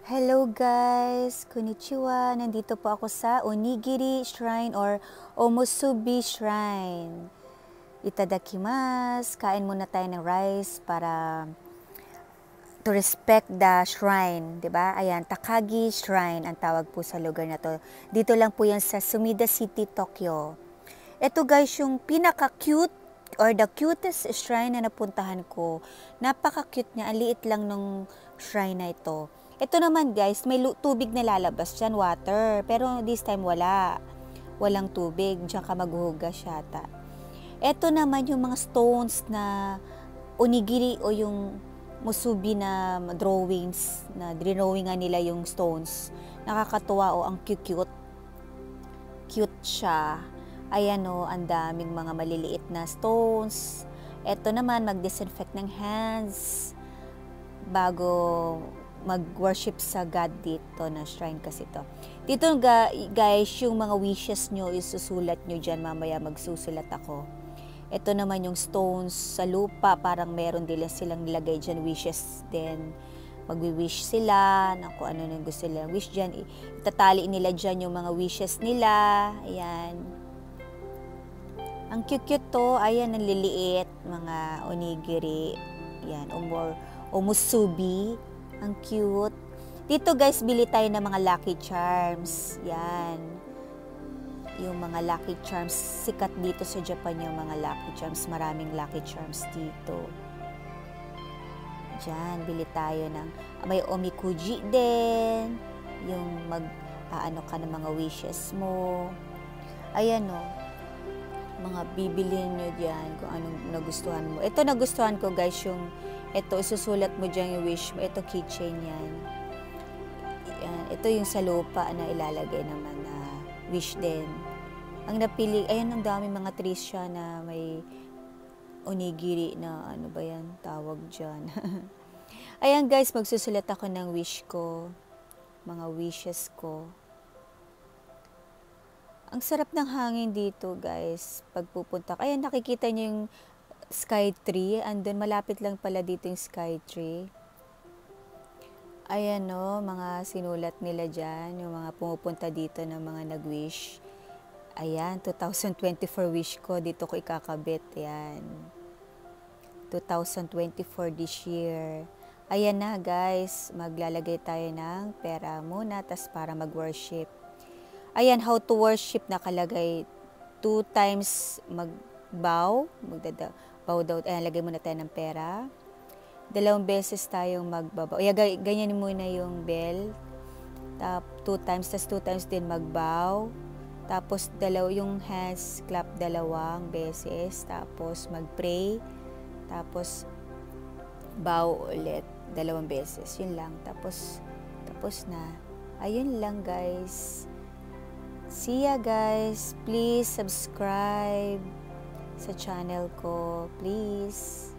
Hello guys! Konnichiwa! Nandito po ako sa Onigiri Shrine or Omusubi Shrine. Itadakimasu! Kain muna tayo ng rice para to respect the shrine, 'di ba? Ayan, Takagi Shrine ang tawag po sa lugar na to. Dito lang po 'yan sa Sumida City, Tokyo. Ito guys yung pinaka-cute or the cutest shrine na napuntahan ko. Napaka-cute niya, ang liit lang nung shrine na ito. Ito naman guys, may tubig na lalabas dyan, water. Pero this time wala. Walang tubig, diyan ka maghuhugas yata. Ito naman yung mga stones na onigiri o yung musubi na drawings, na drawingan nila yung stones. Nakakatuwa o ang cute. Cute siya. Ayan o, ang daming mga maliliit na stones. Ito naman, mag-disinfect ng hands bago mag-worship sa God dito na shrine kasi to. Dito guys, yung mga wishes nyo, isusulat nyo dyan. Mamaya magsusulat ako. Ito naman yung stones sa lupa. Parang meron din silang nilagay dyan, wishes din. Magwi-wish sila na kung ano nang gusto nilang wish dyan. Itatali nila dyan yung mga wishes nila. Ayan. Ang cute to, ayan, ang liliit, mga onigiri, yan, omusubi, ang cute. Dito guys, bili tayo ng mga Lucky Charms, yan. Yung mga Lucky Charms, sikat dito sa Japan yung mga Lucky Charms, maraming Lucky Charms dito. Diyan, bili tayo ng, may omikuji din, yung ano ka ng mga wishes mo. Ayan o. Mga bibilin nyo dyan kung anong nagustuhan mo. Ito nagustuhan ko guys, yung ito isusulat mo dyan yung wish mo. Ito keychain yan. Ito yung sa lupa na ilalagay naman na wish din. Ang napili, ayan, ang dami mga trees siya na may onigiri na ano ba yan tawag dyan. Ayan guys, magsusulat ako ng wish ko, mga wishes ko. Ang sarap ng hangin dito guys, pag pupunta. Ayan, nakikita niyo yung sky tree. Andun, malapit lang pala dito yung sky tree. Ayan no, mga sinulat nila dyan, yung mga pumupunta dito ng mga nag-wish. Ayan, 2024 wish ko, dito ko ikakabit. Ayan, 2024 this year. Ayan na guys, maglalagay tayo ng pera muna, tas para mag-worship. Ayan, how to worship nakalagay. 2 times mag-bow. Bow daw. Ayan, lagay muna tayo ng pera. 2 beses tayong magbabow. Ayan, ganyan muna yung bell. 2 times, tas 2 times din mag-bow. Tapos, yung hands clap 2 beses. Tapos, mag-pray. Tapos, bow ulit 2 beses. Yun lang. Tapos na. Ayun lang, guys. See ya guys, please subscribe sa channel ko, please.